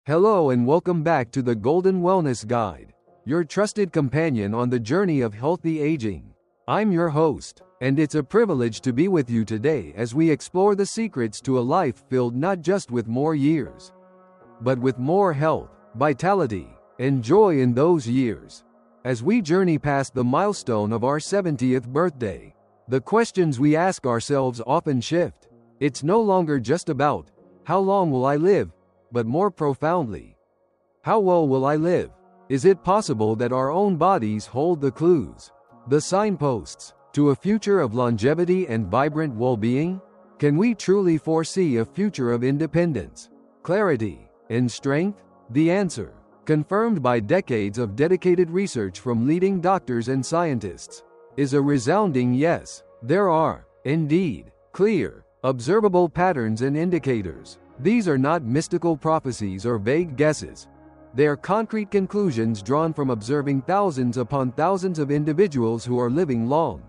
Hello and welcome back to the Golden Wellness Guide, your trusted companion on the journey of healthy aging. I'm your host, and it's a privilege to be with you today as we explore the secrets to a life filled not just with more years, but with more health, vitality, and joy in those years. As we journey past the milestone of our 70th birthday, the questions we ask ourselves often shift. It's no longer just about, how long will I live? But more profoundly, how well will I live? Is it possible that our own bodies hold the clues, the signposts, to a future of longevity and vibrant well-being? Can we truly foresee a future of independence, clarity, and strength? The answer, confirmed by decades of dedicated research from leading doctors and scientists, is a resounding yes. There are, indeed, clear, observable patterns and indicators. These are not mystical prophecies or vague guesses. They are concrete conclusions drawn from observing thousands upon thousands of individuals who are living long,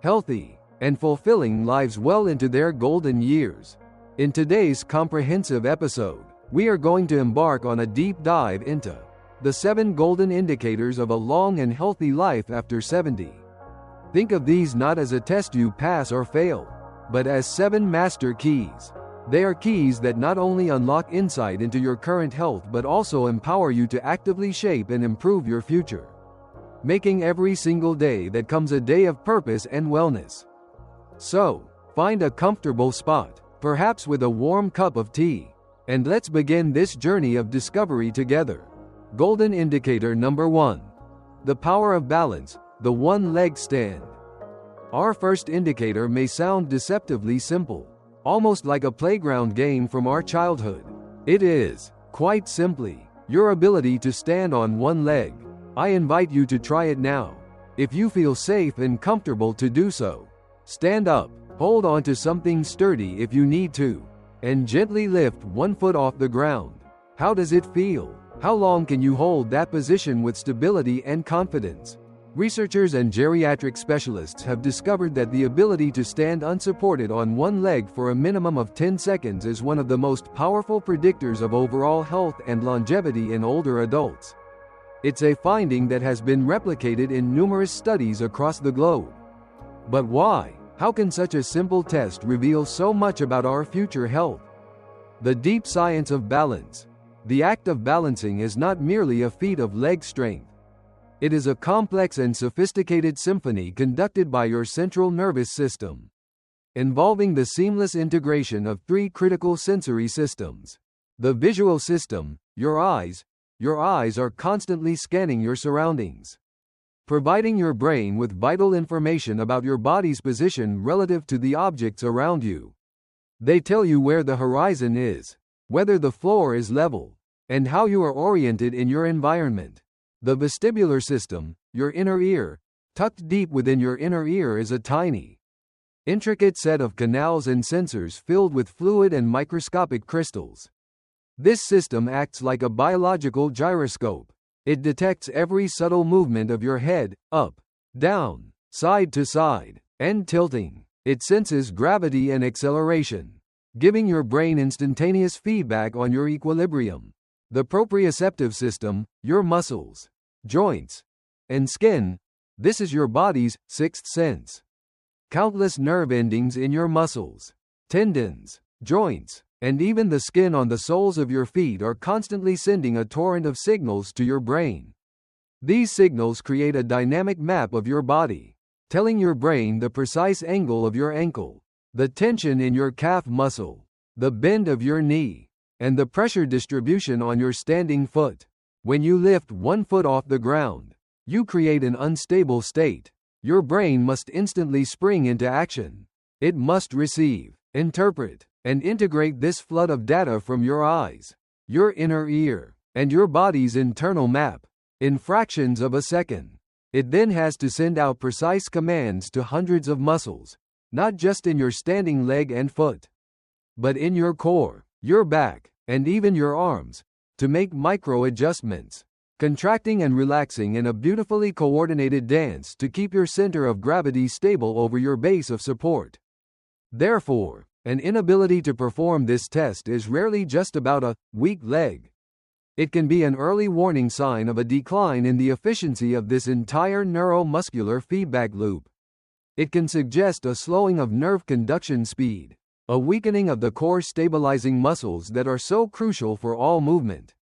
healthy, and fulfilling lives well into their golden years. In today's comprehensive episode, we are going to embark on a deep dive into the 7 golden indicators of a long and healthy life after 70. Think of these not as a test you pass or fail, but as 7 master keys. They are keys that not only unlock insight into your current health but also empower you to actively shape and improve your future, making every single day that comes a day of purpose and wellness. So, find a comfortable spot, perhaps with a warm cup of tea, and let's begin this journey of discovery together. Golden indicator number 1. The power of balance, the one-leg stand. Our first indicator may sound deceptively simple, almost like a playground game from our childhood. It is, quite simply, your ability to stand on one leg. I invite you to try it now. If you feel safe and comfortable to do so, stand up, hold on to something sturdy if you need to, and gently lift one foot off the ground. How does it feel? How long can you hold that position with stability and confidence? Researchers and geriatric specialists have discovered that the ability to stand unsupported on one leg for a minimum of 10 seconds is one of the most powerful predictors of overall health and longevity in older adults. It's a finding that has been replicated in numerous studies across the globe. But why? How can such a simple test reveal so much about our future health? The deep science of balance. The act of balancing is not merely a feat of leg strength. It is a complex and sophisticated symphony conducted by your central nervous system, involving the seamless integration of 3 critical sensory systems. The visual system, your eyes are constantly scanning your surroundings, providing your brain with vital information about your body's position relative to the objects around you. They tell you where the horizon is, whether the floor is level, and how you are oriented in your environment. The vestibular system, your inner ear, tucked deep within your inner ear is a tiny, intricate set of canals and sensors filled with fluid and microscopic crystals. This system acts like a biological gyroscope. It detects every subtle movement of your head, up, down, side to side, and tilting. It senses gravity and acceleration, giving your brain instantaneous feedback on your equilibrium. The proprioceptive system, your muscles, joints, and skin, this is your body's 6th sense. Countless nerve endings in your muscles, tendons, joints, and even the skin on the soles of your feet are constantly sending a torrent of signals to your brain. These signals create a dynamic map of your body, telling your brain the precise angle of your ankle, the tension in your calf muscle, the bend of your knee, and the pressure distribution on your standing foot. When you lift one foot off the ground, you create an unstable state. Your brain must instantly spring into action. It must receive, interpret, and integrate this flood of data from your eyes, your inner ear, and your body's internal map in fractions of a second. It then has to send out precise commands to hundreds of muscles, not just in your standing leg and foot, but in your core, your back, and even your arms, to make micro-adjustments, contracting and relaxing in a beautifully coordinated dance to keep your center of gravity stable over your base of support. Therefore, an inability to perform this test is rarely just about a weak leg. It can be an early warning sign of a decline in the efficiency of this entire neuromuscular feedback loop. It can suggest a slowing of nerve conduction speed, a weakening of the core stabilizing muscles that are so crucial for all movement,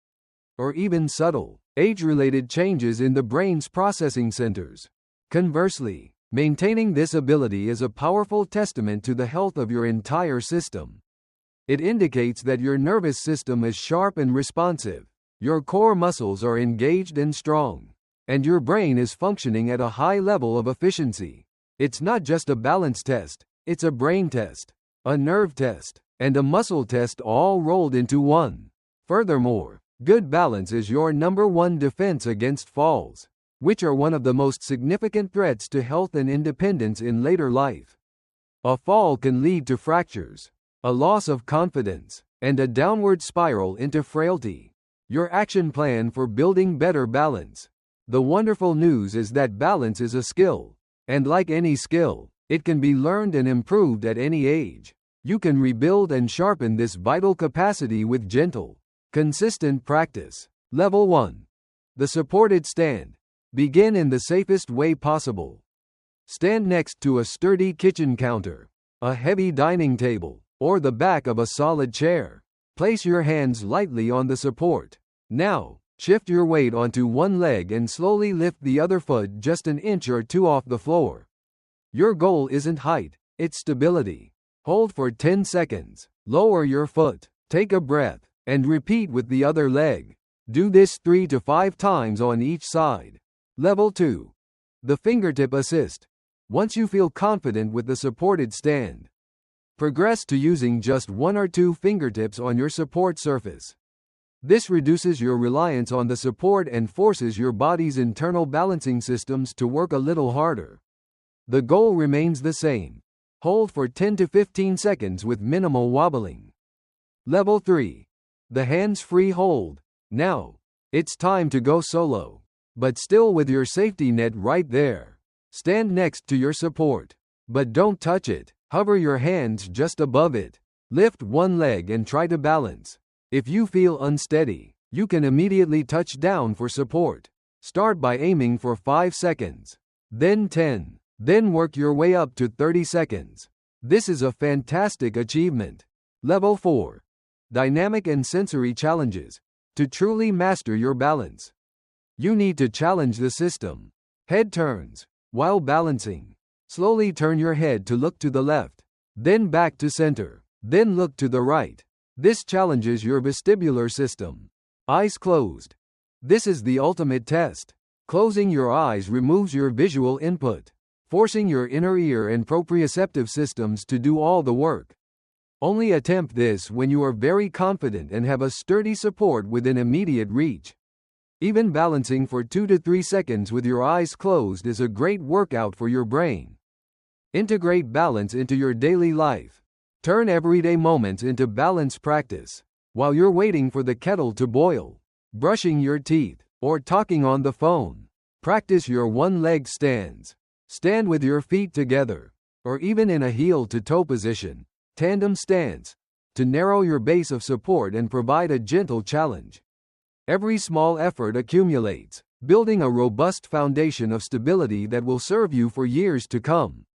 or even subtle, age-related changes in the brain's processing centers. Conversely, maintaining this ability is a powerful testament to the health of your entire system. It indicates that your nervous system is sharp and responsive, your core muscles are engaged and strong, and your brain is functioning at a high level of efficiency. It's not just a balance test, it's a brain test, a nerve test, and a muscle test all rolled into one. Furthermore, good balance is your number one defense against falls, which are one of the most significant threats to health and independence in later life. A fall can lead to fractures, a loss of confidence, and a downward spiral into frailty. Your action plan for building better balance. The wonderful news is that balance is a skill, and like any skill, it can be learned and improved at any age. You can rebuild and sharpen this vital capacity with gentle, consistent practice. Level 1. The supported stand. Begin in the safest way possible. Stand next to a sturdy kitchen counter, a heavy dining table, or the back of a solid chair. Place your hands lightly on the support. Now, shift your weight onto one leg and slowly lift the other foot just an inch or two off the floor. Your goal isn't height, it's stability. Hold for 10 seconds. Lower your foot. Take a breath, and repeat with the other leg. Do this 3 to 5 times on each side. Level 2. The fingertip assist. Once you feel confident with the supported stand, progress to using just 1 or 2 fingertips on your support surface. This reduces your reliance on the support and forces your body's internal balancing systems to work a little harder. The goal remains the same. Hold for 10 to 15 seconds with minimal wobbling. Level 3. The hands-free hold. Now, it's time to go solo, but still with your safety net right there. Stand next to your support, but don't touch it. Hover your hands just above it. Lift one leg and try to balance. If you feel unsteady, you can immediately touch down for support. Start by aiming for 5 seconds, then 10, then work your way up to 30 seconds. This is a fantastic achievement. Level 4. Dynamic and sensory challenges. To truly master your balance, you need to challenge the system. Head turns. While balancing, slowly turn your head to look to the left, then back to center, then look to the right. This challenges your vestibular system. Eyes closed. This is the ultimate test. Closing your eyes removes your visual input, forcing your inner ear and proprioceptive systems to do all the work. Only attempt this when you are very confident and have a sturdy support within immediate reach. Even balancing for 2 to 3 seconds with your eyes closed is a great workout for your brain. Integrate balance into your daily life. Turn everyday moments into balance practice. While you're waiting for the kettle to boil, brushing your teeth, or talking on the phone, practice your one-leg stands. Stand with your feet together, or even in a heel-to-toe position, tandem stance, to narrow your base of support and provide a gentle challenge. Every small effort accumulates, building a robust foundation of stability that will serve you for years to come.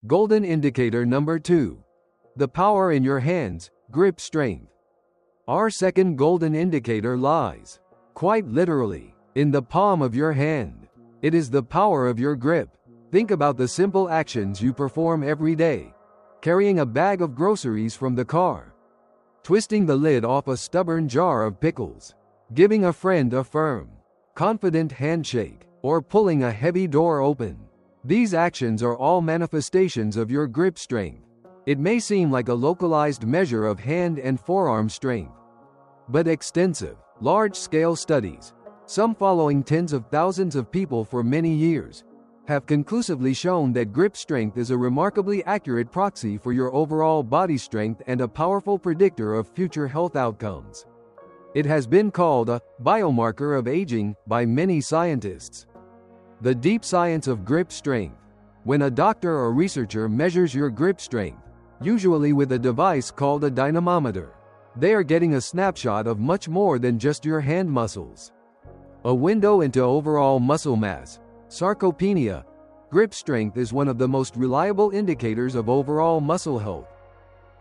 Golden indicator number 2. The power in your hands, grip strength. Our second golden indicator lies, quite literally, in the palm of your hand. It is the power of your grip. Think about the simple actions you perform every day. Carrying a bag of groceries from the car, twisting the lid off a stubborn jar of pickles, giving a friend a firm, confident handshake, or pulling a heavy door open. These actions are all manifestations of your grip strength. It may seem like a localized measure of hand and forearm strength, but extensive, large-scale studies, some following tens of thousands of people for many years, have conclusively shown that grip strength is a remarkably accurate proxy for your overall body strength and a powerful predictor of future health outcomes. It has been called a biomarker of aging by many scientists. The deep science of grip strength. When a doctor or researcher measures your grip strength, usually with a device called a dynamometer, They are getting a snapshot of much more than just your hand muscles. A window into overall muscle mass. Sarcopenia. Grip strength is one of the most reliable indicators of overall muscle health.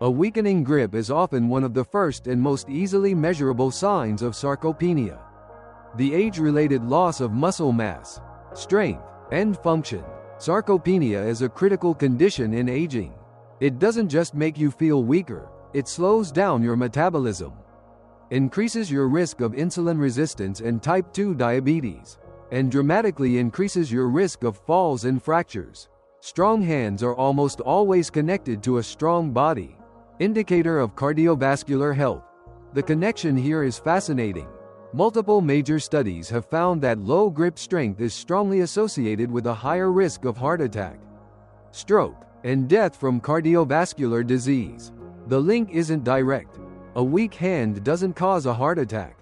A weakening grip is often one of the first and most easily measurable signs of sarcopenia. The age-related loss of muscle mass, strength, and function. Sarcopenia is a critical condition in aging. It doesn't just make you feel weaker, it slows down your metabolism, increases your risk of insulin resistance and type 2 diabetes, and dramatically increases your risk of falls and fractures. Strong hands are almost always connected to a strong body, indicator of cardiovascular health. The connection here is fascinating. Multiple major studies have found that low grip strength is strongly associated with a higher risk of heart attack, stroke, and death from cardiovascular disease. The link isn't direct. A weak hand doesn't cause a heart attack.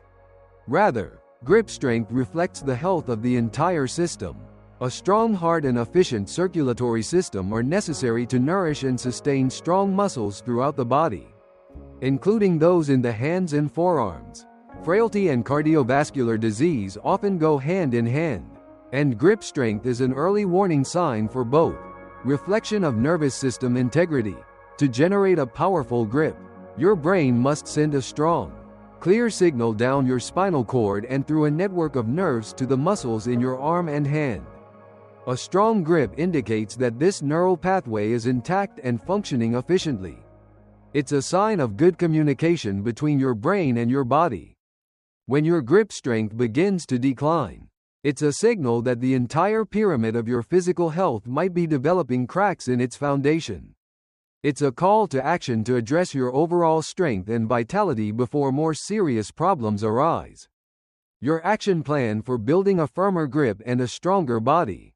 Rather, grip strength reflects the health of the entire system. A strong heart and efficient circulatory system are necessary to nourish and sustain strong muscles throughout the body, including those in the hands and forearms. Frailty and cardiovascular disease often go hand in hand, and grip strength is an early warning sign for both. Reflection of nervous system integrity. To generate a powerful grip, your brain must send a strong, clear signal down your spinal cord and through a network of nerves to the muscles in your arm and hand. A strong grip indicates that this neural pathway is intact and functioning efficiently. It's a sign of good communication between your brain and your body. When your grip strength begins to decline, it's a signal that the entire pyramid of your physical health might be developing cracks in its foundation. It's a call to action to address your overall strength and vitality before more serious problems arise. Your action plan for building a firmer grip and a stronger body.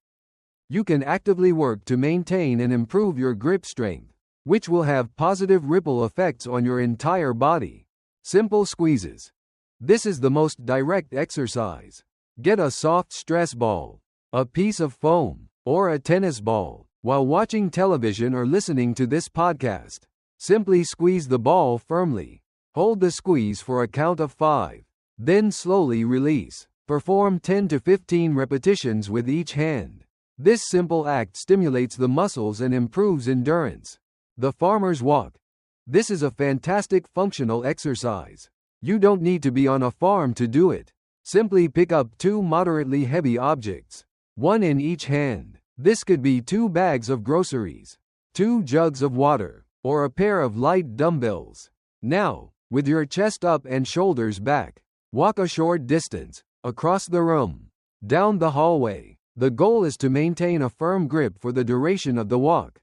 You can actively work to maintain and improve your grip strength, which will have positive ripple effects on your entire body. Simple squeezes. This is the most direct exercise. Get a soft stress ball, a piece of foam, or a tennis ball. While watching television or listening to this podcast, simply squeeze the ball firmly. Hold the squeeze for a count of 5. Then slowly release. Perform 10 to 15 repetitions with each hand. This simple act stimulates the muscles and improves endurance. The farmer's walk. This is a fantastic functional exercise. You don't need to be on a farm to do it. Simply pick up 2 moderately heavy objects, one in each hand. This could be 2 bags of groceries, 2 jugs of water, or a pair of light dumbbells. Now, with your chest up and shoulders back, walk a short distance, across the room, down the hallway. The goal is to maintain a firm grip for the duration of the walk.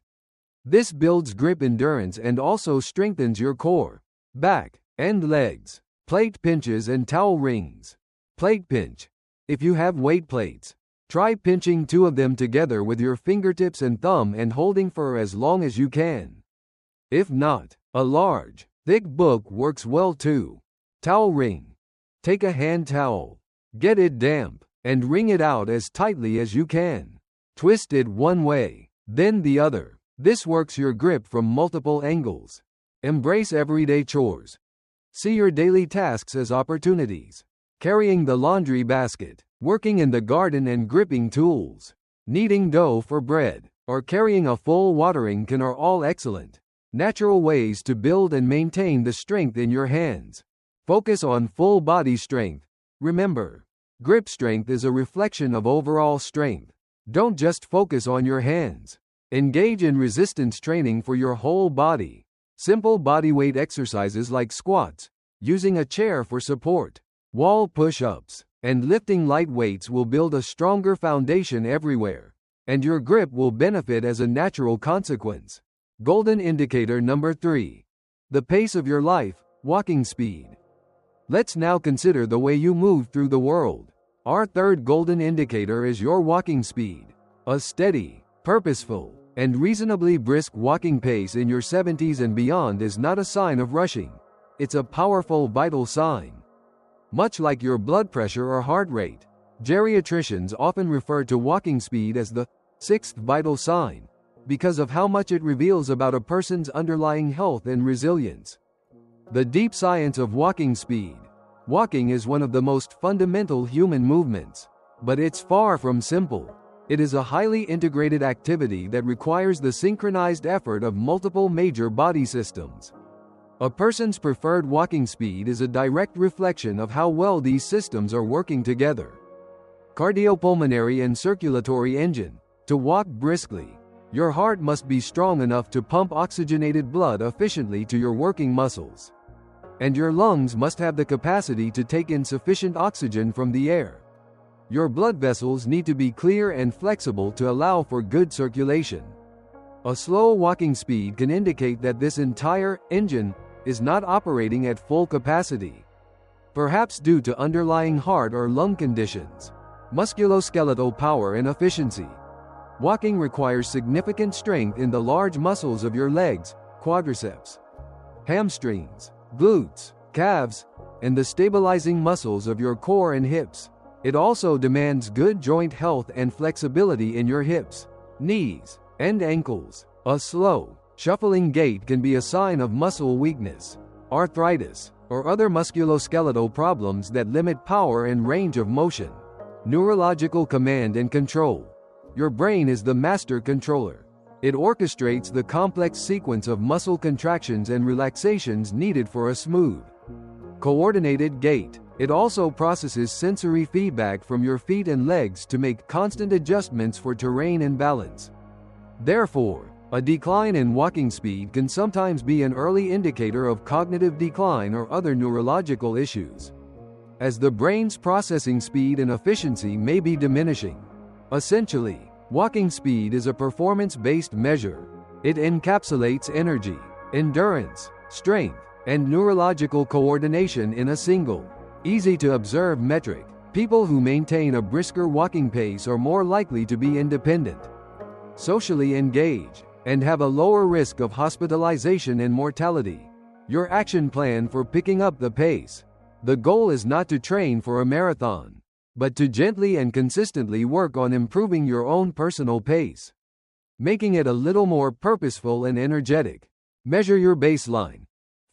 This builds grip endurance and also strengthens your core, back, and legs. Plate pinches and towel rings. Plate pinch. If you have weight plates, try pinching 2 of them together with your fingertips and thumb and holding for as long as you can. If not, a large, thick book works well too. Towel ring. Take a hand towel, get it damp, and wring it out as tightly as you can. Twist it one way, then the other. This works your grip from multiple angles. Embrace everyday chores. See your daily tasks as opportunities. Carrying the laundry basket, working in the garden and gripping tools, kneading dough for bread, or carrying a full watering can are all excellent, natural ways to build and maintain the strength in your hands. Focus on full body strength. Remember, grip strength is a reflection of overall strength. Don't just focus on your hands. Engage in resistance training for your whole body. Simple bodyweight exercises like squats, using a chair for support, wall push-ups, and lifting light weights will build a stronger foundation everywhere, and your grip will benefit as a natural consequence. Golden indicator number 3. The pace of your life, walking speed. Let's now consider the way you move through the world. Our third golden indicator is your walking speed. A steady, purposeful, and reasonably brisk walking pace in your 70s and beyond is not a sign of rushing. It's a powerful vital sign. Much like your blood pressure or heart rate, geriatricians often refer to walking speed as the 6th vital sign, because of how much it reveals about a person's underlying health and resilience. The deep science of walking speed. Walking is one of the most fundamental human movements, but it's far from simple. It is a highly integrated activity that requires the synchronized effort of multiple major body systems. A person's preferred walking speed is a direct reflection of how well these systems are working together. Cardiopulmonary and circulatory engine. To walk briskly, your heart must be strong enough to pump oxygenated blood efficiently to your working muscles. And your lungs must have the capacity to take in sufficient oxygen from the air. Your blood vessels need to be clear and flexible to allow for good circulation. A slow walking speed can indicate that this entire engine is not operating at full capacity, perhaps due to underlying heart or lung conditions. Musculoskeletal power and efficiency. Walking requires significant strength in the large muscles of your legs, quadriceps, hamstrings, glutes, calves, and the stabilizing muscles of your core and hips. It also demands good joint health and flexibility in your hips, knees, and ankles. A slow, shuffling gait can be a sign of muscle weakness, arthritis, or other musculoskeletal problems that limit power and range of motion. Neurological command and control. Your brain is the master controller. It orchestrates the complex sequence of muscle contractions and relaxations needed for a smooth, coordinated gait. It also processes sensory feedback from your feet and legs to make constant adjustments for terrain and balance. Therefore, a decline in walking speed can sometimes be an early indicator of cognitive decline or other neurological issues, as the brain's processing speed and efficiency may be diminishing. Essentially, walking speed is a performance-based measure. It encapsulates energy, endurance, strength, and neurological coordination in a single, easy-to-observe metric. People who maintain a brisker walking pace are more likely to be independent, socially engaged, and have a lower risk of hospitalization and mortality. Your action plan for picking up the pace. The goal is not to train for a marathon, but to gently and consistently work on improving your own personal pace, making it a little more purposeful and energetic. Measure your baseline.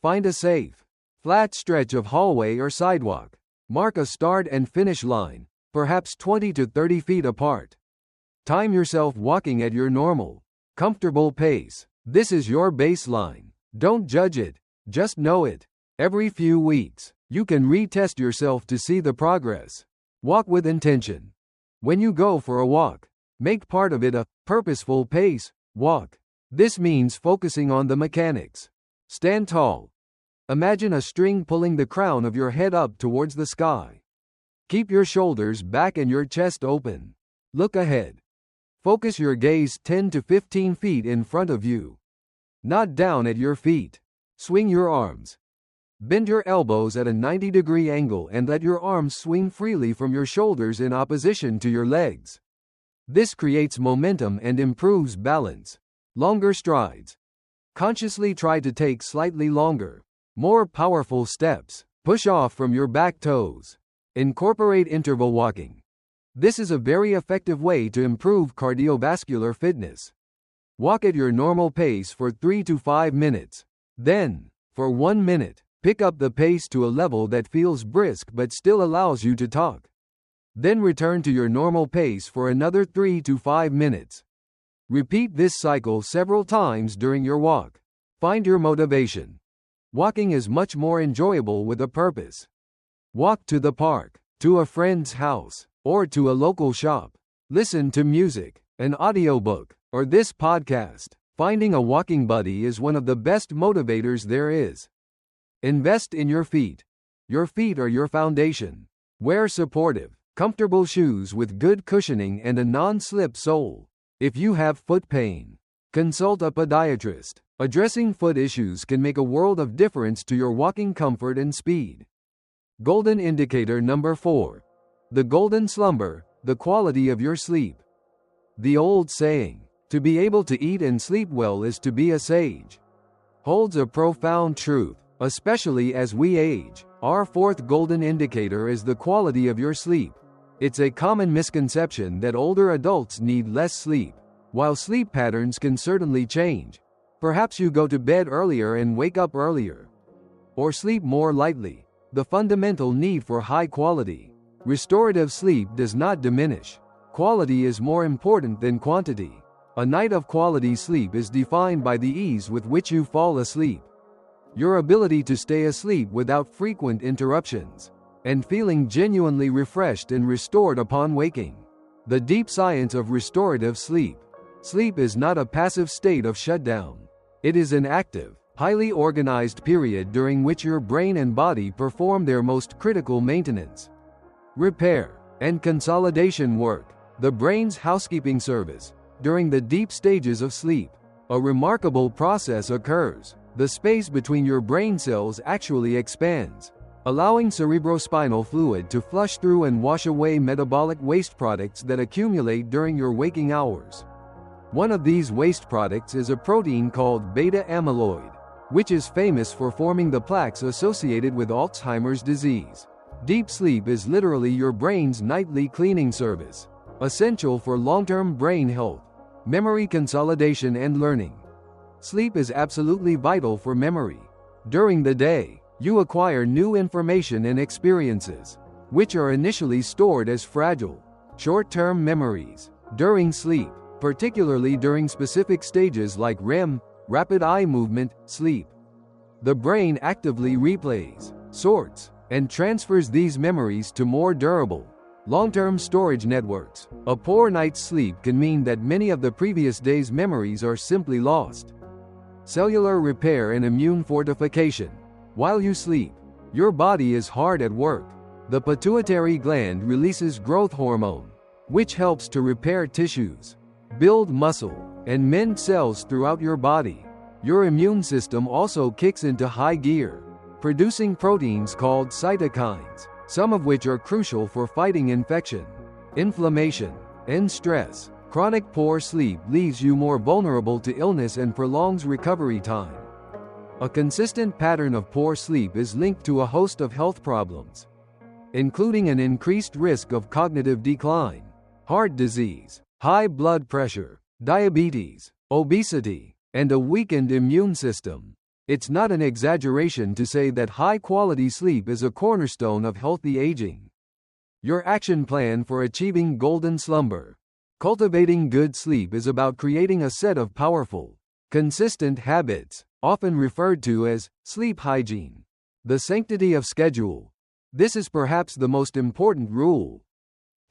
Find a safe, flat stretch of hallway or sidewalk. Mark a start and finish line, perhaps 20 to 30 feet apart. Time yourself walking at your normal, comfortable pace. This is your baseline. Don't judge it, just know it. Every few weeks, you can retest yourself to see the progress. Walk with intention. When you go for a walk, make part of it a purposeful pace walk. This means focusing on the mechanics. Stand tall. Imagine a string pulling the crown of your head up towards the sky. Keep your shoulders back and your chest open. Look ahead. Focus your gaze 10 to 15 feet in front of you, not down at your feet. Swing your arms. Bend your elbows at a 90-degree angle and let your arms swing freely from your shoulders in opposition to your legs. This creates momentum and improves balance. Longer strides. Consciously try to take slightly longer, more powerful steps. Push off from your back toes. Incorporate interval walking. This is a very effective way to improve cardiovascular fitness. Walk at your normal pace for 3 to 5 minutes. Then, for 1 minute, pick up the pace to a level that feels brisk but still allows you to talk. Then return to your normal pace for another 3 to 5 minutes. Repeat this cycle several times during your walk. Find your motivation. Walking is much more enjoyable with a purpose. Walk to the park, to a friend's house, or to a local shop. Listen to music, an audiobook, or this podcast. Finding a walking buddy is one of the best motivators there is. Invest in your feet. Your feet are your foundation. Wear supportive, comfortable shoes with good cushioning and a non-slip sole. If you have foot pain, consult a podiatrist. Addressing foot issues can make a world of difference to your walking comfort and speed. Golden indicator number 4. The golden slumber, the quality of your sleep. The old saying, to be able to eat and sleep well is to be a sage, holds a profound truth, especially as we age. Our fourth golden indicator is the quality of your sleep. It's a common misconception that older adults need less sleep. While sleep patterns can certainly change, perhaps you go to bed earlier and wake up earlier. or sleep more lightly. The fundamental need for high-quality, restorative sleep does not diminish. Quality is more important than quantity. A night of quality sleep is defined by the ease with which you fall asleep. Your ability to stay asleep without frequent interruptions, and feeling genuinely refreshed and restored upon waking. The deep science of restorative sleep. Sleep is not a passive state of shutdown. It is an active, highly organized period during which your brain and body perform their most critical maintenance, repair, and consolidation work. The brain's housekeeping service. During the deep stages of sleep, a remarkable process occurs. The space between your brain cells actually expands, allowing cerebrospinal fluid to flush through and wash away metabolic waste products that accumulate during your waking hours. One of these waste products is a protein called beta amyloid, which is famous for forming the plaques associated with Alzheimer's disease. Deep sleep is literally your brain's nightly cleaning service, essential for long-term brain health, memory consolidation and learning. Sleep is absolutely vital for memory. During the day, you acquire new information and experiences, which are initially stored as fragile, short-term memories. During sleep, particularly during specific stages like REM, rapid eye movement, sleep, the brain actively replays, sorts, and transfers these memories to more durable, long-term storage networks. A poor night's sleep can mean that many of the previous day's memories are simply lost. Cellular repair and immune fortification. While you sleep, your body is hard at work. The pituitary gland releases growth hormone, which helps to repair tissues, build muscle, and mend cells throughout your body. Your immune system also kicks into high gear, producing proteins called cytokines, some of which are crucial for fighting infection, inflammation, and stress. Chronic poor sleep leaves you more vulnerable to illness and prolongs recovery time. A consistent pattern of poor sleep is linked to a host of health problems, including an increased risk of cognitive decline, heart disease, high blood pressure, diabetes, obesity, and a weakened immune system. It's not an exaggeration to say that high-quality sleep is a cornerstone of healthy aging. Your action plan for achieving golden slumber. Cultivating good sleep is about creating a set of powerful, consistent habits, often referred to as sleep hygiene. The sanctity of schedule. This is perhaps the most important rule.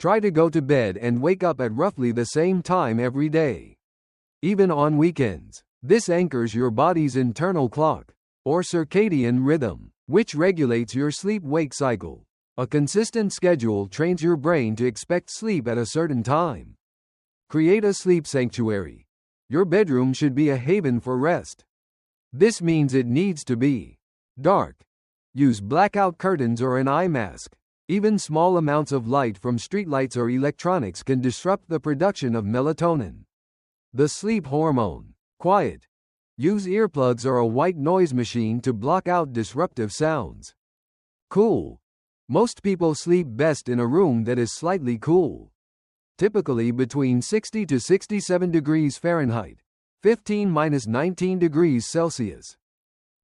Try to go to bed and wake up at roughly the same time every day, even on weekends. This anchors your body's internal clock, or circadian rhythm, which regulates your sleep-wake cycle. A consistent schedule trains your brain to expect sleep at a certain time. Create a sleep sanctuary. Your bedroom should be a haven for rest. This means it needs to be dark. Use blackout curtains or an eye mask. Even small amounts of light from streetlights or electronics can disrupt the production of melatonin, the sleep hormone. Quiet. Use earplugs or a white noise machine to block out disruptive sounds. Cool. Most people sleep best in a room that is slightly cool, typically between 60 to 67 degrees Fahrenheit, 15–19 degrees Celsius.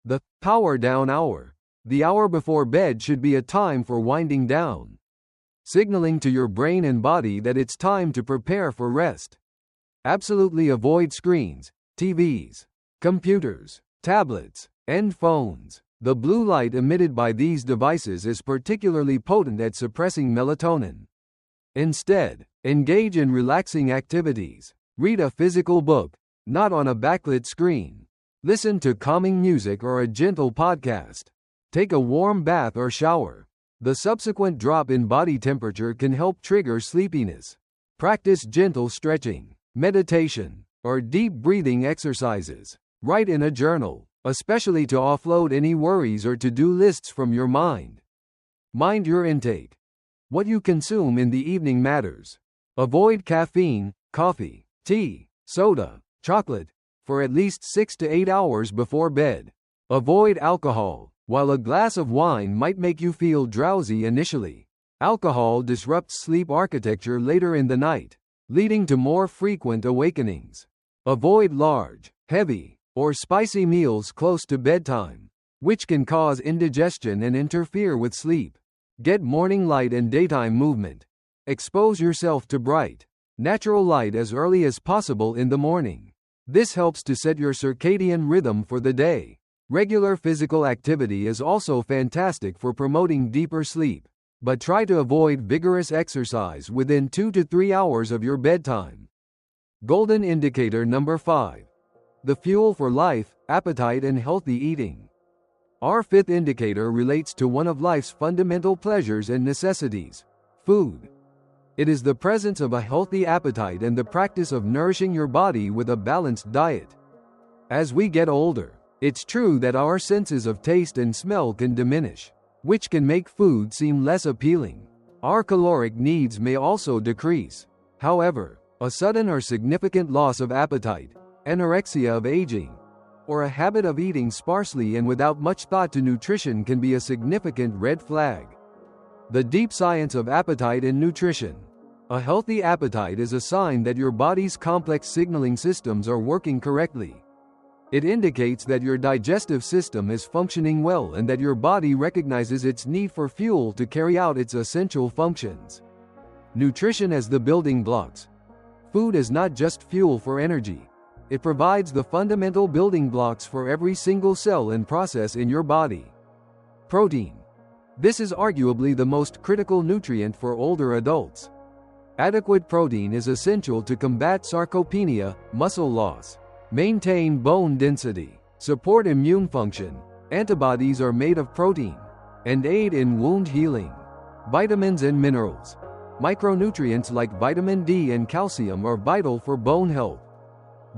The power down hour. The hour before bed should be a time for winding down, signaling to your brain and body that it's time to prepare for rest. Absolutely avoid screens, TVs, computers, tablets, and phones. The blue light emitted by these devices is particularly potent at suppressing melatonin. Instead, engage in relaxing activities. Read a physical book, not on a backlit screen. Listen to calming music or a gentle podcast. Take a warm bath or shower. The subsequent drop in body temperature can help trigger sleepiness. Practice gentle stretching, meditation, or deep breathing exercises. Write in a journal, especially to offload any worries or to-do lists from your mind. Mind your intake. What you consume in the evening matters. Avoid caffeine, coffee, tea, soda, chocolate, for at least 6 to 8 hours before bed. Avoid alcohol. While a glass of wine might make you feel drowsy initially, alcohol disrupts sleep architecture later in the night, leading to more frequent awakenings. Avoid large, heavy, or spicy meals close to bedtime. which can cause indigestion and interfere with sleep. Get morning light and daytime movement. Expose yourself to bright, natural light as early as possible in the morning. This helps to set your circadian rhythm for the day. Regular physical activity is also fantastic for promoting deeper sleep, but try to avoid vigorous exercise within 2 to 3 hours of your bedtime. Golden indicator number 5. The fuel for life, appetite and healthy eating. Our fifth indicator relates to one of life's fundamental pleasures and necessities: food. It is the presence of a healthy appetite and the practice of nourishing your body with a balanced diet. As we get older, it's true that our senses of taste and smell can diminish, which can make food seem less appealing. Our caloric needs may also decrease. However, a sudden or significant loss of appetite, anorexia of aging, or a habit of eating sparsely and without much thought to nutrition can be a significant red flag. The deep science of appetite and nutrition. A healthy appetite is a sign that your body's complex signaling systems are working correctly. It indicates that your digestive system is functioning well and that your body recognizes its need for fuel to carry out its essential functions. Nutrition as the building blocks. Food is not just fuel for energy. It provides the fundamental building blocks for every single cell and process in your body. Protein. This is arguably the most critical nutrient for older adults. Adequate protein is essential to combat sarcopenia, muscle loss, maintain bone density, support immune function. Antibodies are made of protein, and aid in wound healing. Vitamins and minerals. Micronutrients like vitamin D and calcium are vital for bone health.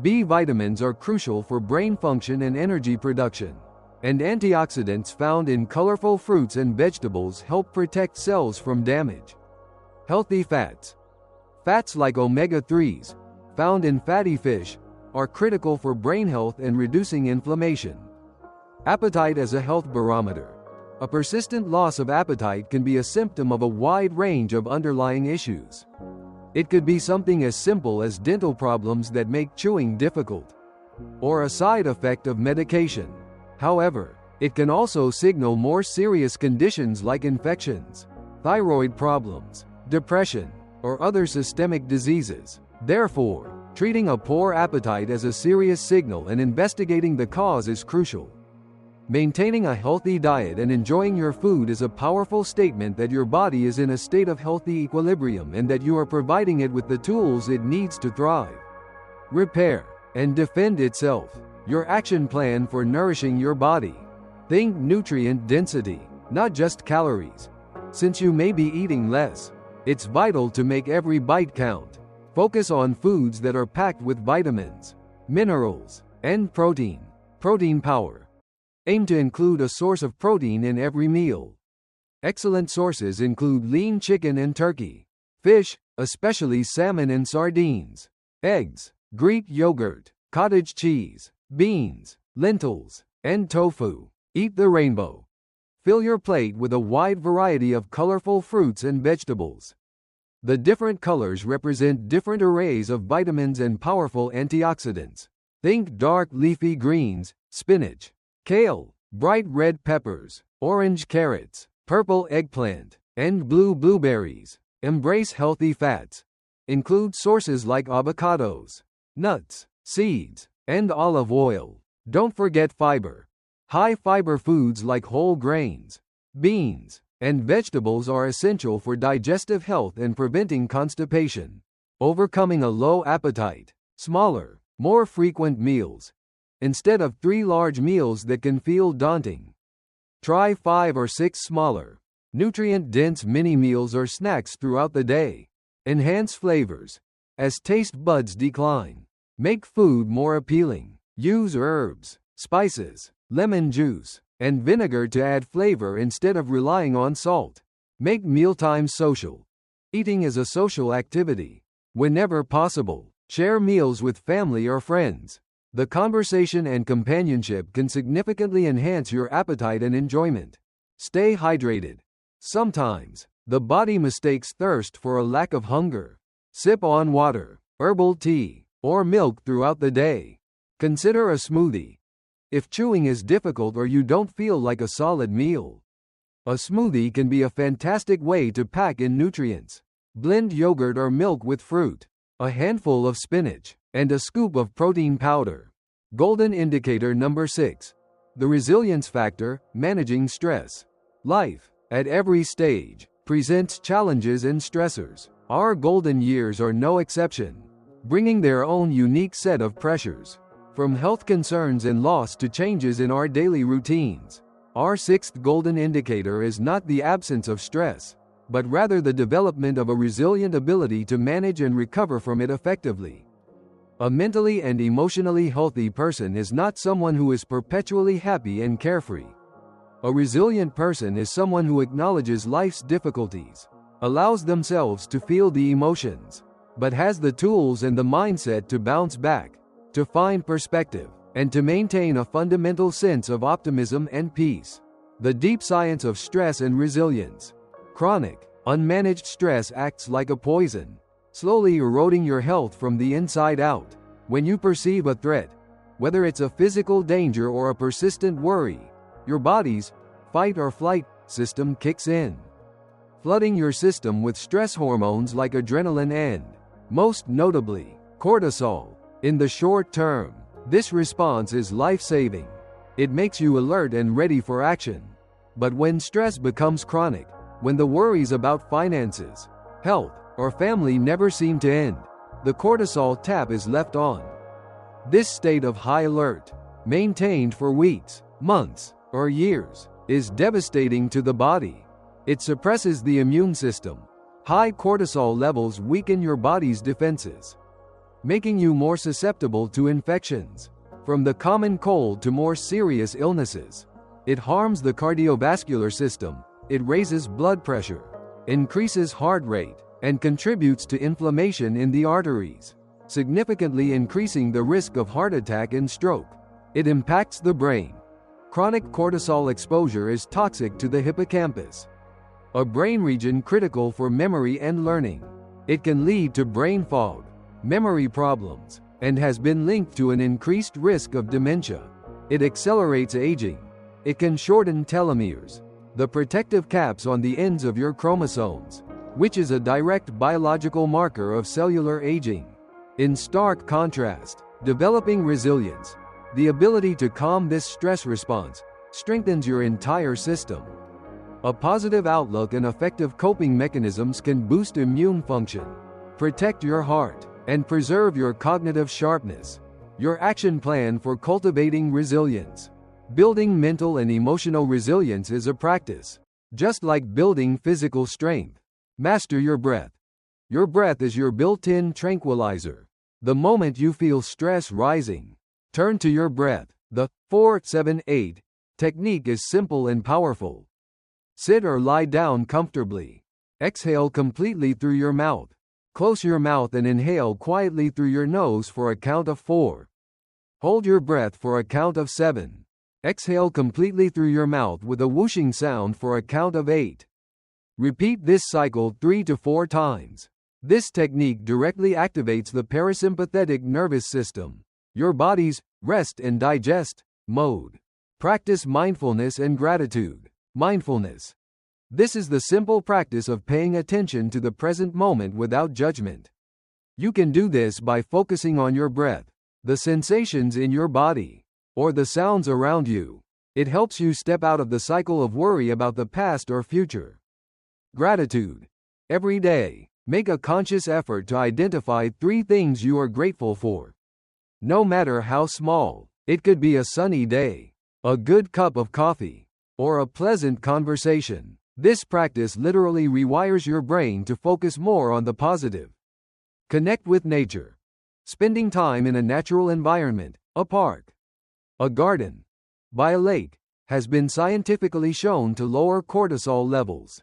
B vitamins are crucial for brain function and energy production. And antioxidants found in colorful fruits and vegetables help protect cells from damage. Healthy fats. Fats like omega-3s, found in fatty fish, are critical for brain health and reducing inflammation. Appetite as a health barometer. A persistent loss of appetite can be a symptom of a wide range of underlying issues. It could be something as simple as dental problems that make chewing difficult, or a side effect of medication. However, it can also signal more serious conditions like infections, thyroid problems, depression, or other systemic diseases. Therefore, treating a poor appetite as a serious signal and investigating the cause is crucial. Maintaining a healthy diet and enjoying your food is a powerful statement that your body is in a state of healthy equilibrium and that you are providing it with the tools it needs to thrive. Repair and defend itself. Your action plan for nourishing your body. Think nutrient density, not just calories. Since you may be eating less, it's vital to make every bite count. Focus on foods that are packed with vitamins, minerals, and protein. Protein power. Aim to include a source of protein in every meal. Excellent sources include lean chicken and turkey, fish, especially salmon and sardines, eggs, Greek yogurt, cottage cheese, beans, lentils, and tofu. Eat the rainbow. Fill your plate with a wide variety of colorful fruits and vegetables. The different colors represent different arrays of vitamins and powerful antioxidants. Think dark leafy greens, spinach, kale, bright red peppers, orange carrots, purple eggplant, and blue blueberries. Embrace healthy fats. Include sources like avocados, nuts, seeds, and olive oil. Don't forget fiber. High fiber foods like whole grains, beans, and vegetables are essential for digestive health and preventing constipation. Overcoming a low appetite. Smaller, more frequent meals. Instead of 3 large meals that can feel daunting, try 5 or 6 smaller, nutrient-dense mini-meals or snacks throughout the day. Enhance flavors. As taste buds decline, make food more appealing. Use herbs, spices, lemon juice, and vinegar to add flavor instead of relying on salt. Make mealtime social. Eating is a social activity. Whenever possible, share meals with family or friends. The conversation and companionship can significantly enhance your appetite and enjoyment. Stay hydrated. Sometimes, the body mistakes thirst for a lack of hunger. Sip on water, herbal tea, or milk throughout the day. Consider a smoothie. if chewing is difficult or you don't feel like a solid meal. A smoothie can be a fantastic way to pack in nutrients. Blend yogurt or milk with fruit, a handful of spinach, and a scoop of protein powder. Golden indicator number 6. The resilience factor, managing stress. Life, at every stage, presents challenges and stressors. Our golden years are no exception, bringing their own unique set of pressures. From health concerns and loss to changes in our daily routines. Our 6th golden indicator is not the absence of stress, but rather the development of a resilient ability to manage and recover from it effectively. A mentally and emotionally healthy person is not someone who is perpetually happy and carefree. A resilient person is someone who acknowledges life's difficulties, allows themselves to feel the emotions, but has the tools and the mindset to bounce back, to find perspective, and to maintain a fundamental sense of optimism and peace. The deep science of stress and resilience. Chronic, unmanaged stress acts like a poison, slowly eroding your health from the inside out. When you perceive a threat, whether it's a physical danger or a persistent worry, your body's fight or flight system kicks in, flooding your system with stress hormones like adrenaline and, most notably, cortisol. In the short term, this response is life-saving. It makes you alert and ready for action. But when stress becomes chronic, when the worries about finances, health, or family never seem to end, the cortisol tap is left on. This state of high alert, maintained for weeks, months, or years, is devastating to the body. It suppresses the immune system. High cortisol levels weaken your body's defenses, making you more susceptible to infections. From the common cold to more serious illnesses. It harms the cardiovascular system. It raises blood pressure, increases heart rate, and contributes to inflammation in the arteries, significantly increasing the risk of heart attack and stroke. It impacts the brain. Chronic cortisol exposure is toxic to the hippocampus, a brain region critical for memory and learning. It can lead to brain fog, memory problems, and has been linked to an increased risk of dementia. It accelerates aging. It can shorten telomeres, the protective caps on the ends of your chromosomes, which is a direct biological marker of cellular aging. In stark contrast, developing resilience, the ability to calm this stress response, strengthens your entire system. A positive outlook and effective coping mechanisms can boost immune function, protect your heart, and preserve your cognitive sharpness. Your action plan for cultivating resilience. Building mental and emotional resilience is a practice, just like building physical strength. Master your breath. Your breath is your built-in tranquilizer. The moment you feel stress rising, turn to your breath. The 4-7-8 technique is simple and powerful. Sit or lie down comfortably. Exhale completely through your mouth. Close your mouth and inhale quietly through your nose for a count of 4. Hold your breath for a count of 7. Exhale completely through your mouth with a whooshing sound for a count of 8. Repeat this cycle 3 to 4 times. This technique directly activates the parasympathetic nervous system, your body's rest and digest mode. Practice mindfulness and gratitude. Mindfulness. This is the simple practice of paying attention to the present moment without judgment. You can do this by focusing on your breath, the sensations in your body, or the sounds around you. It helps you step out of the cycle of worry about the past or future. Gratitude. Every day, make a conscious effort to identify 3 things you are grateful for. No matter how small, it could be a sunny day, a good cup of coffee, or a pleasant conversation. This practice literally rewires your brain to focus more on the positive. Connect with nature. Spending time in a natural environment, a park, a garden, by a lake, has been scientifically shown to lower cortisol levels,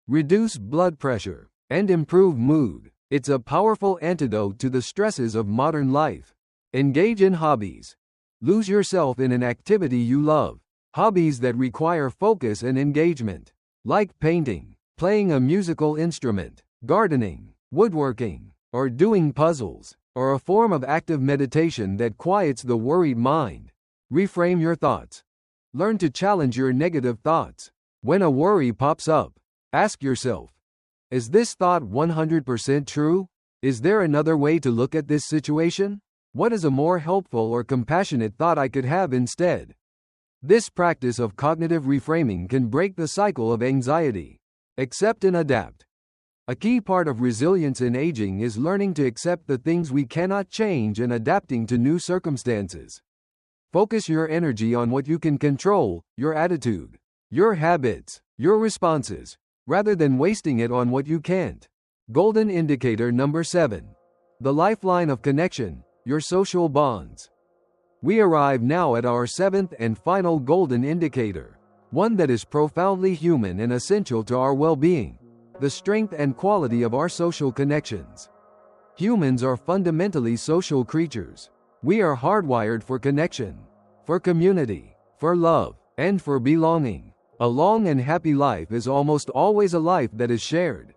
reduce blood pressure, and improve mood. It's a powerful antidote to the stresses of modern life. Engage in hobbies. Lose yourself in an activity you love. Hobbies that require focus and engagement, like painting, playing a musical instrument, gardening, woodworking, or doing puzzles, or a form of active meditation that quiets the worried mind. Reframe your thoughts. Learn to challenge your negative thoughts. When a worry pops up, ask yourself, is this thought 100% true? Is there another way to look at this situation? What is a more helpful or compassionate thought I could have instead? This practice of cognitive reframing can break the cycle of anxiety. Accept and adapt. A key part of resilience in aging is learning to accept the things we cannot change and adapting to new circumstances. Focus your energy on what you can control, your attitude, your habits, your responses, rather than wasting it on what you can't. Golden indicator number 7. The lifeline of connection, your social bonds. We arrive now at our 7th and final golden indicator, one that is profoundly human and essential to our well-being, the strength and quality of our social connections. Humans are fundamentally social creatures. We are hardwired for connection, for community, for love, and for belonging. A long and happy life is almost always a life that is shared.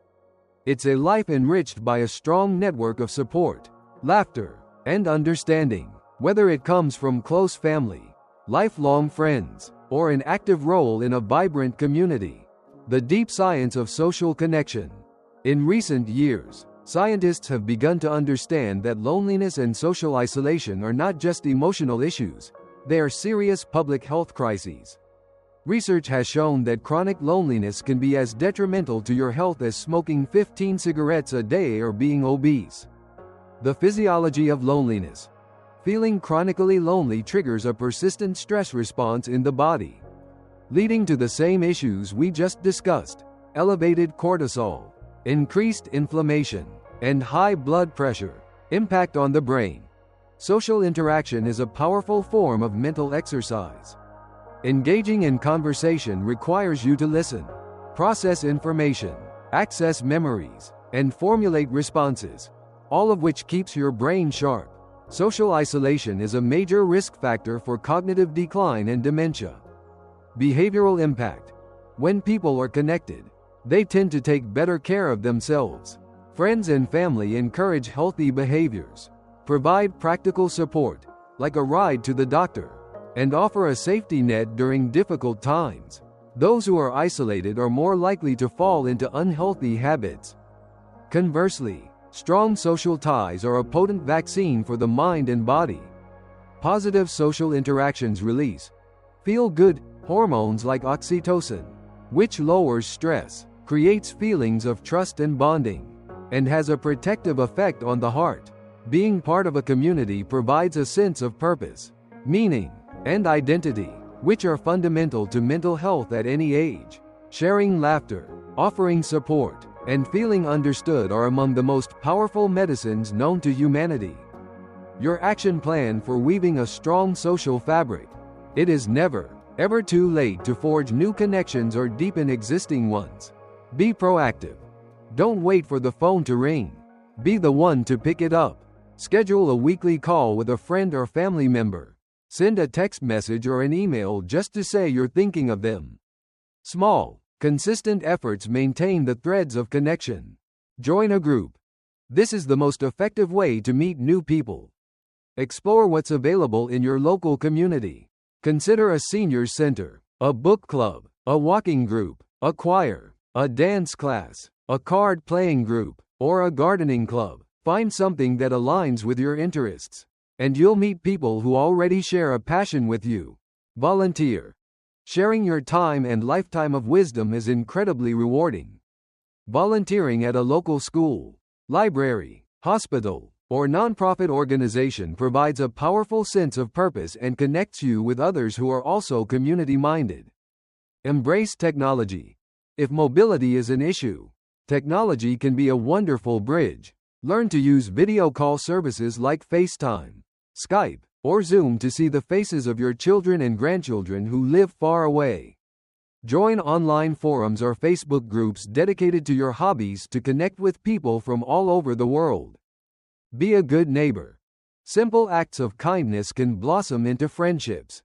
It's a life enriched by a strong network of support, laughter, and understanding, whether it comes from close family, lifelong friends, or an active role in a vibrant community. The deep science of social connection. In recent years, scientists have begun to understand that loneliness and social isolation are not just emotional issues, they are serious public health crises. Research has shown that chronic loneliness can be as detrimental to your health as smoking 15 cigarettes a day or being obese. The physiology of loneliness. Feeling chronically lonely triggers a persistent stress response in the body, leading to the same issues we just discussed: elevated cortisol, increased inflammation, and high blood pressure. Impact on the brain. Social interaction is a powerful form of mental exercise. Engaging in conversation requires you to listen, process information, access memories, and formulate responses, all of which keeps your brain sharp. Social isolation is a major risk factor for cognitive decline and dementia. Behavioral impact. When people are connected, they tend to take better care of themselves. Friends and family encourage healthy behaviors, provide practical support, like a ride to the doctor, and offer a safety net during difficult times. Those who are isolated are more likely to fall into unhealthy habits. Conversely, strong social ties are a potent vaccine for the mind and body. Positive social interactions release feel-good hormones like oxytocin, which lowers stress, creates feelings of trust and bonding, and has a protective effect on the heart. Being part of a community provides a sense of purpose, meaning, and identity, which are fundamental to mental health at any age. Sharing laughter, offering support, and feeling understood are among the most powerful medicines known to humanity. Your action plan for weaving a strong social fabric. It is never, ever too late to forge new connections or deepen existing ones. Be proactive. Don't wait for the phone to ring. Be the one to pick it up. Schedule a weekly call with a friend or family member. Send a text message or an email just to say you're thinking of them. Small, consistent efforts maintain the threads of connection. Join a group. This is the most effective way to meet new people. Explore what's available in your local community. Consider a seniors center, a book club, a walking group, a choir, a dance class, a card playing group, or a gardening club. Find something that aligns with your interests, and you'll meet people who already share a passion with you. Volunteer. Sharing your time and lifetime of wisdom is incredibly rewarding. Volunteering at a local school, library, hospital, or nonprofit organization provides a powerful sense of purpose and connects you with others who are also community-minded. Embrace technology. If mobility is an issue, technology can be a wonderful bridge. Learn to use video call services like FaceTime, Skype, or Zoom to see the faces of your children and grandchildren who live far away. Join online forums or Facebook groups dedicated to your hobbies to connect with people from all over the world. Be a good neighbor. Simple acts of kindness can blossom into friendships.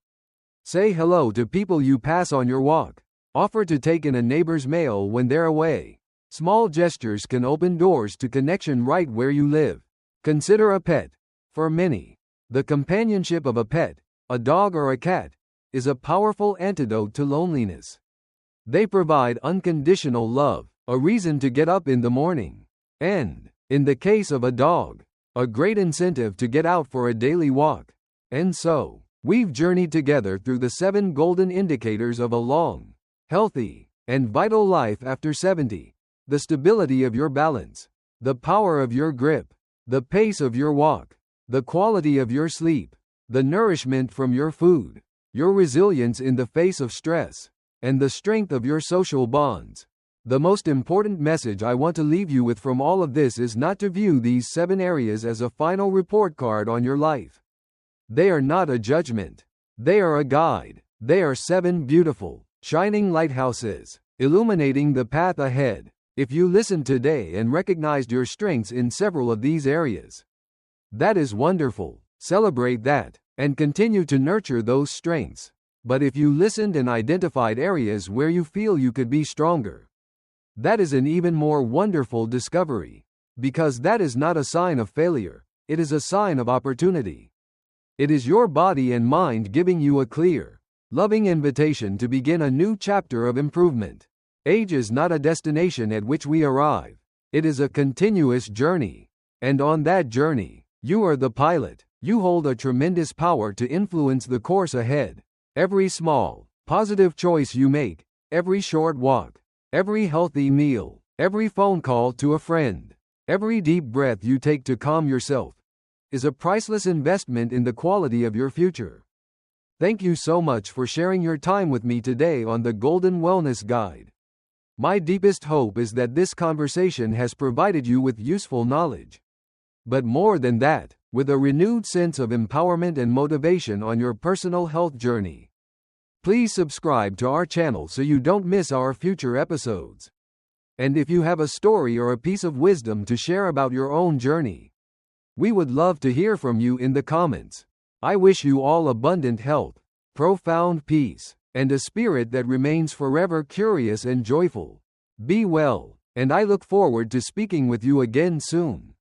Say hello to people you pass on your walk. Offer to take in a neighbor's mail when they're away. Small gestures can open doors to connection right where you live. Consider a pet. For many, the companionship of a pet, a dog or a cat, is a powerful antidote to loneliness. They provide unconditional love, a reason to get up in the morning, and, in the case of a dog, a great incentive to get out for a daily walk. And so, we've journeyed together through the 7 golden indicators of a long, healthy, and vital life after 70. The stability of your balance, the power of your grip, the pace of your walk, the quality of your sleep, the nourishment from your food, your resilience in the face of stress, and the strength of your social bonds. The most important message I want to leave you with from all of this is not to view these 7 areas as a final report card on your life. They are not a judgment. They are a guide. They are 7 beautiful, shining lighthouses, illuminating the path ahead. If you listened today and recognized your strengths in several of these areas, that is wonderful. Celebrate that, and continue to nurture those strengths. But if you listened and identified areas where you feel you could be stronger, that is an even more wonderful discovery. Because that is not a sign of failure, it is a sign of opportunity. It is your body and mind giving you a clear, loving invitation to begin a new chapter of improvement. Age is not a destination at which we arrive. It is a continuous journey. And on that journey, you are the pilot. You hold a tremendous power to influence the course ahead. Every small, positive choice you make, every short walk, every healthy meal, every phone call to a friend, every deep breath you take to calm yourself, is a priceless investment in the quality of your future. Thank you so much for sharing your time with me today on the Golden Wellness Guide. My deepest hope is that this conversation has provided you with useful knowledge. But more than that, with a renewed sense of empowerment and motivation on your personal health journey. Please subscribe to our channel so you don't miss our future episodes. And if you have a story or a piece of wisdom to share about your own journey, we would love to hear from you in the comments. I wish you all abundant health, profound peace, and a spirit that remains forever curious and joyful. Be well, and I look forward to speaking with you again soon.